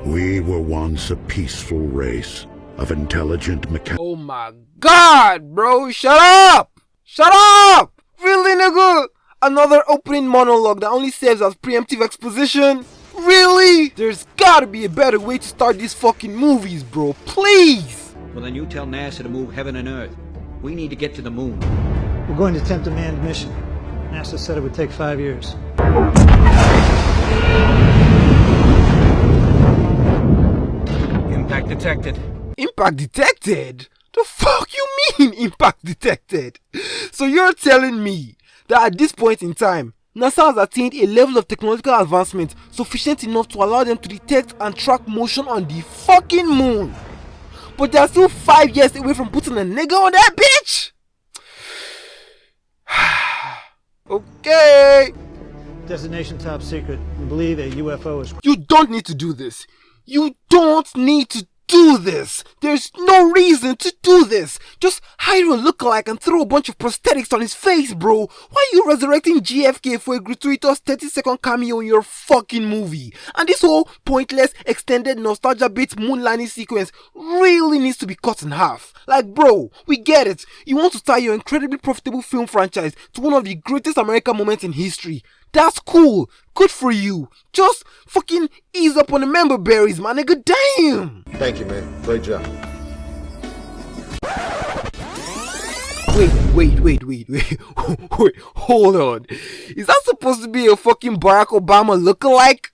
We were once a peaceful race of intelligent mechanics. Oh my god, bro, shut up! Shut up! Really, nigga? Another opening monologue that only serves as preemptive exposition? Really? There's gotta be a better way to start these fucking movies, bro. Please! Well, then you tell NASA to move heaven and earth. We need to get to the moon. We're going to attempt a manned mission. NASA said it would take 5 years. Impact detected. Impact detected? The fuck you mean impact detected? So you're telling me that at this point in time, NASA has attained a level of technological advancement sufficient enough to allow them to detect and track motion on the fucking moon, but they are still 5 years away from putting a nigga on that bitch? Okay. Designation top secret. We believe a UFO is... You don't need to do this. You don't need to do this. There's no reason to do this. Just hire a lookalike and throw a bunch of prosthetics on his face, bro. Why are you resurrecting JFK for a gratuitous 30-second cameo in your fucking movie? And this whole pointless, extended nostalgia-based moon landing sequence really needs to be cut in half. Like, bro, we get it. You want to tie your incredibly profitable film franchise to one of the greatest American moments in history. That's cool. Good for you. Just fucking ease up on the member berries, my nigga. Damn. Thank you, man. Great job. Wait. Hold on. Is that supposed to be a fucking Barack Obama lookalike?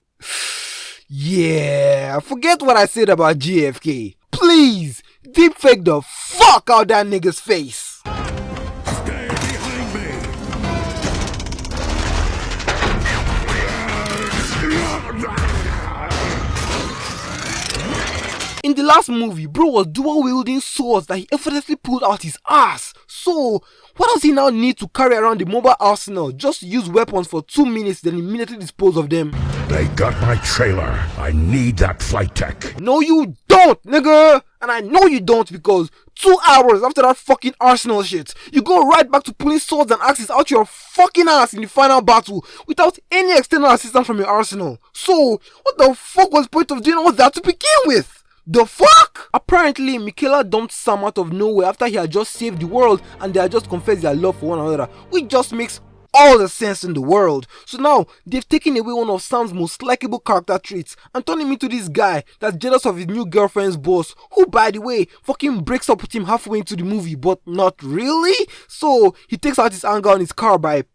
Yeah, forget what I said about JFK. Please, deepfake the fuck out that nigga's face. Stay behind me! In the last movie, bro was dual wielding swords that he effortlessly pulled out his ass. So, what does he now need to carry around the mobile arsenal? Just use weapons for 2 minutes, then immediately dispose of them. They got my trailer. I need that flight tech. No, you don't, nigga. And I know you don't, because 2 hours after that fucking arsenal shit, you go right back to pulling swords and axes out your fucking ass in the final battle without any external assistance from your arsenal. So, what the fuck was the point of doing all that to begin with? The fuck? Apparently, Michaela dumped Sam out of nowhere after he had just saved the world and they had just confessed their love for one another, which just makes all the sense in the world. So now, they've taken away one of Sam's most likable character traits and turned him into this guy that's jealous of his new girlfriend's boss, who, by the way, fucking breaks up with him halfway into the movie, but not really. So, he takes out his anger on his car by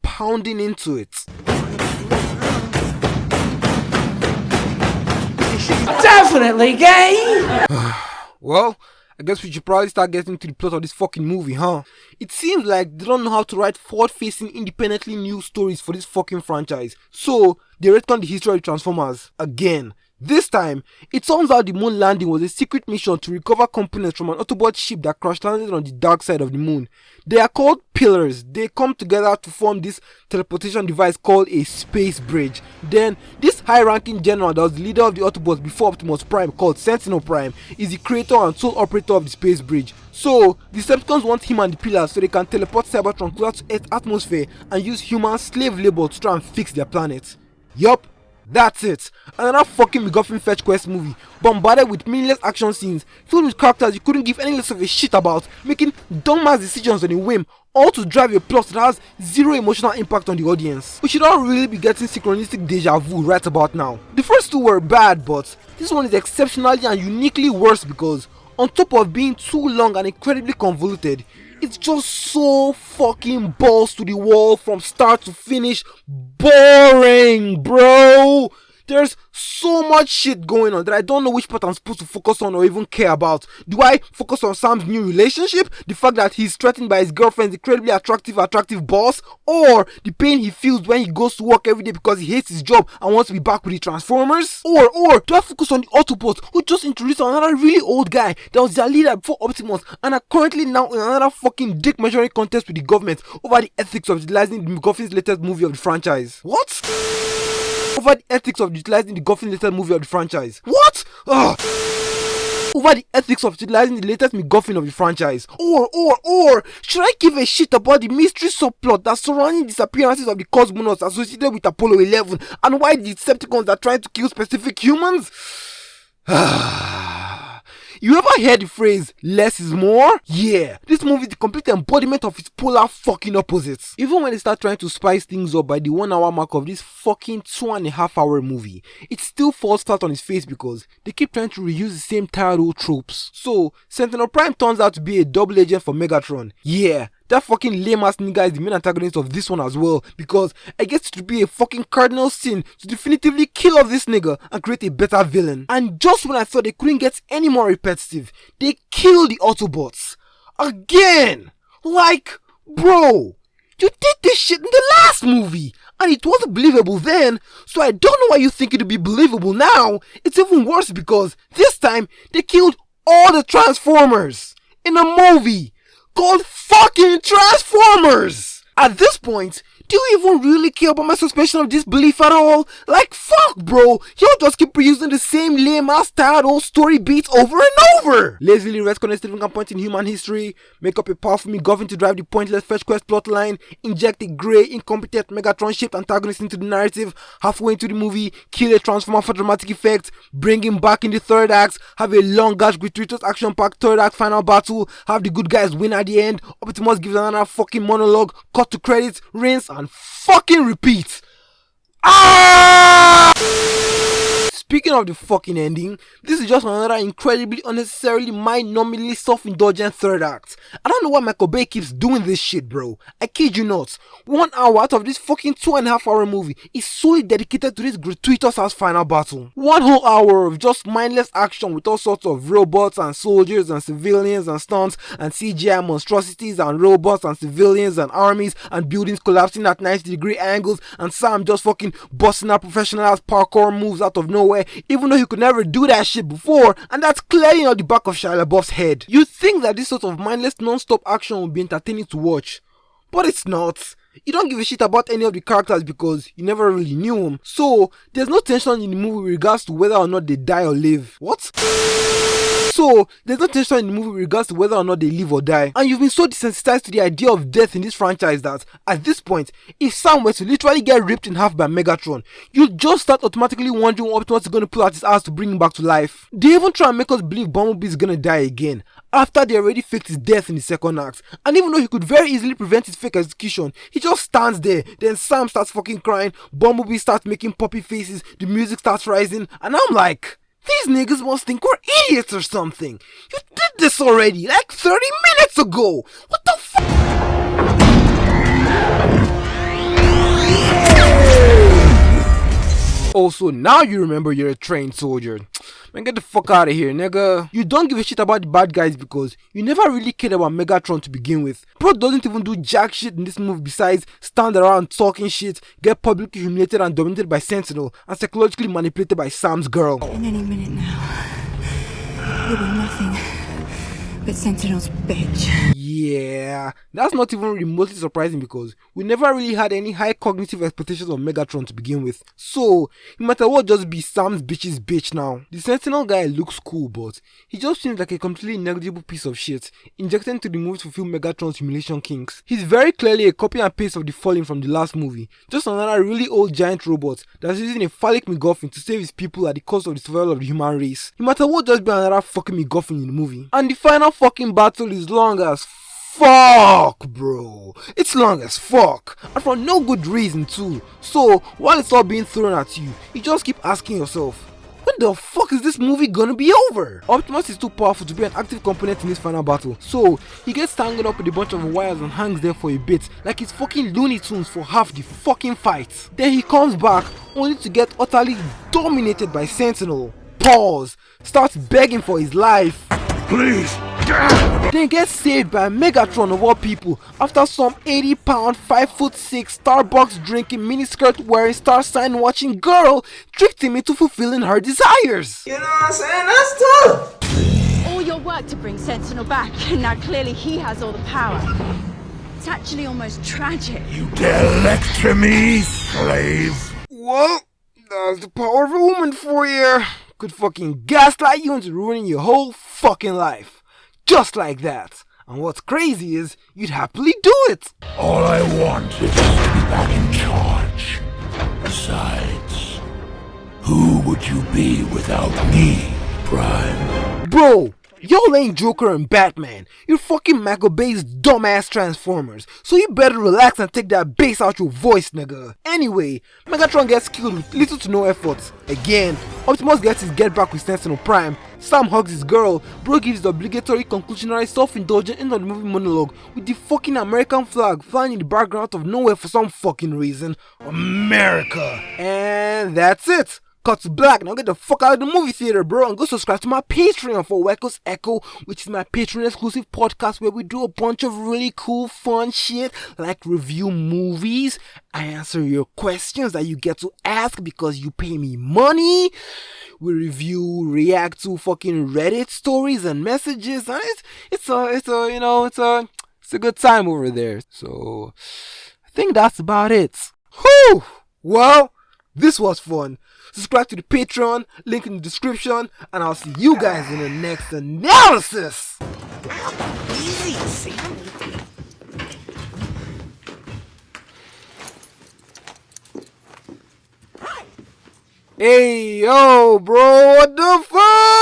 pounding into it. Definitely gay! Well, I guess we should probably start getting to the plot of this fucking movie, huh? It seems like they don't know how to write forward-facing, independently new stories for this fucking franchise. So, they retcon the history of the Transformers again. This time, it turns out the moon landing was a secret mission to recover components from an Autobot ship that crash landed on the dark side of the moon. They are called pillars. They come together to form this teleportation device called a space bridge. Then, this high-ranking general that was the leader of the Autobots before Optimus Prime, called Sentinel Prime, is the creator and sole operator of the space bridge. So, the Decepticons want him and the pillars so they can teleport Cybertron closer to Earth's atmosphere and use human slave labor to try and fix their planet. Yup. That's it. Another fucking MacGuffin fetch quest movie, bombarded with meaningless action scenes, filled with characters you couldn't give any less of a shit about, making dumbass decisions on a whim, all to drive a plot that has zero emotional impact on the audience. We should all really be getting synchronistic deja vu right about now. The first two were bad, but this one is exceptionally and uniquely worse because, on top of being too long and incredibly convoluted, it's just so fucking balls to the wall from start to finish. Boring, bro. There's so much shit going on that I don't know which part I'm supposed to focus on or even care about. Do I focus on Sam's new relationship? The fact that he's threatened by his girlfriend's incredibly attractive boss? Or the pain he feels when he goes to work every day because he hates his job and wants to be back with the Transformers? Or do I focus on the Autobots who just introduced another really old guy that was their leader before Optimus and are currently now in another fucking dick measuring contest with the government over the ethics of utilizing the MacGuffin's latest movie of the franchise? What? Over the ethics of utilizing the MacGuffin's latest movie of the franchise. What? Ugh. Over the ethics of utilizing the latest MacGuffin of the franchise. Or should I give a shit about the mystery subplot that's surrounding disappearances of the cosmonauts associated with Apollo 11 and why the Decepticons are trying to kill specific humans? You ever heard the phrase, less is more? Yeah, this movie is the complete embodiment of its polar fucking opposites. Even when they start trying to spice things up by the 1 hour mark of this fucking 2.5 hour movie, it still falls flat on its face because they keep trying to reuse the same tired old tropes. So, Sentinel Prime turns out to be a double agent for Megatron. Yeah, that fucking lame ass nigga is the main antagonist of this one as well, because I guess it to be a fucking cardinal sin to definitively kill off this nigga and create a better villain. And just when I thought they couldn't get any more repetitive, they kill the Autobots. Again! Like, bro, you did this shit in the last movie, and it wasn't believable then, so I don't know why you think it'll be believable now. It's even worse because this time they killed all the Transformers in a movie called fucking Transformers! At this point, do you even really care about my suspension of disbelief at all? Like, fuck, bro, y'all just keep reusing the same lame ass tired old story beats over and over! Lazily retcon a significant point in human history, make up a powerful McGuffin to drive the pointless fetch quest plotline, inject a grey, incompetent Megatron-shaped antagonist into the narrative halfway into the movie, kill a Transformer for dramatic effect, bring him back in the third act, have a long-ass gratuitous action-packed third act final battle, have the good guys win at the end, Optimus gives another fucking monologue, cut to credits, rinse, and fucking repeat. Speaking of the fucking ending, this is just another incredibly unnecessarily mind-numbingly self-indulgent third act. I don't know why Michael Bay keeps doing this shit, bro. I kid you not. 1 hour out of this fucking 2.5 hour movie is solely dedicated to this gratuitous ass final battle. 1 whole hour of just mindless action with all sorts of robots and soldiers and civilians and stunts and CGI monstrosities and robots and civilians and armies and buildings collapsing at 90-degree angles and Sam just fucking busting out professional ass parkour moves out of nowhere, even though he could never do that shit before, and that's clearly on the back of Shia LaBeouf's head. You'd think that this sort of mindless non-stop action would be entertaining to watch, but it's not. You don't give a shit about any of the characters because you never really knew them, so there's no tension in the movie with regards to whether or not they die or live. What? So, there's no tension in the movie with regards to whether or not they live or die. And you've been so desensitized to the idea of death in this franchise that, at this point, if Sam were to literally get ripped in half by Megatron, you'd just start automatically wondering what Optimus is going to pull out his ass to bring him back to life. They even try and make us believe Bumblebee is going to die again, after they already faked his death in the second act. And even though he could very easily prevent his fake execution, he just stands there. Then Sam starts fucking crying, Bumblebee starts making puppy faces, the music starts rising, and I'm like, these niggas must think we're idiots or something. You did this already, like 30 minutes ago. What the fuck? Also, now you remember you're a trained soldier. Man, get the fuck out of here, nigga. You don't give a shit about the bad guys because you never really cared about Megatron to begin with. Bro doesn't even do jack shit in this movie besides stand around talking shit, get publicly humiliated and dominated by Sentinel, and psychologically manipulated by Sam's girl. In any minute now, you'll be nothing but Sentinel's bitch. Yeah, that's not even remotely surprising because we never really had any high cognitive expectations of Megatron to begin with. So, he might as well just be Sam's bitch's bitch now. The Sentinel guy looks cool, but he just seems like a completely negligible piece of shit, injected into the movie to fulfill Megatron's humiliation kinks. He's very clearly a copy and paste of the Fallen from the last movie, just another really old giant robot that's using a phallic MacGuffin to save his people at the cost of the survival of the human race. He might as well just be another fucking MacGuffin in the movie. And the final fucking battle is long as fuck, bro. It's long as fuck, and for no good reason too. So while it's all being thrown at you, you just keep asking yourself, when the fuck is this movie gonna be over? Optimus is too powerful to be an active component in this final battle, so he gets tangled up with a bunch of wires and hangs there for a bit like it's fucking Looney Tunes for half the fucking fight. Then he comes back only to get utterly dominated by Sentinel. Pause. Starts begging for his life. Please! Then gets saved by Megatron of all people after some 80-pound, 5'6" Starbucks drinking, miniskirt wearing, star sign watching girl tricked him into fulfilling her desires. You know what I'm saying? That's tough. All your work to bring Sentinel back, and now clearly he has all the power. It's actually almost tragic. You dare lecture me, slave? Well, that's the power of a woman for you. Could fucking gaslight you into ruining your whole fucking life. Just like that. And what's crazy is, you'd happily do it. All I want is just to be back in charge. Besides, who would you be without me? Prime. Bro, y'all ain't Joker and Batman. You're fucking Michael Bay's dumbass Transformers. So you better relax and take that bass out your voice, nigga. Anyway, Megatron gets killed with little to no effort. Again, Optimus gets his get back with Sentinel Prime. Sam hugs his girl. Bro gives the obligatory conclusionary self-indulgent end of the movie monologue with the fucking American flag flying in the background out of nowhere for some fucking reason. America. And that's it. Cut to black. Now get the fuck out of the movie theater, bro, and go subscribe to my Patreon for Wacko's Echo, which is my Patreon exclusive podcast where we do a bunch of really cool, fun shit like review movies. I answer your questions that you get to ask because you pay me money. We react to fucking Reddit stories and messages, and it's a good time over there. So I think that's about it. Whew! Well, this was fun. Subscribe to the Patreon, link in the description, and I'll see you guys in the next analysis. Hey, yo, bro, what the fuck?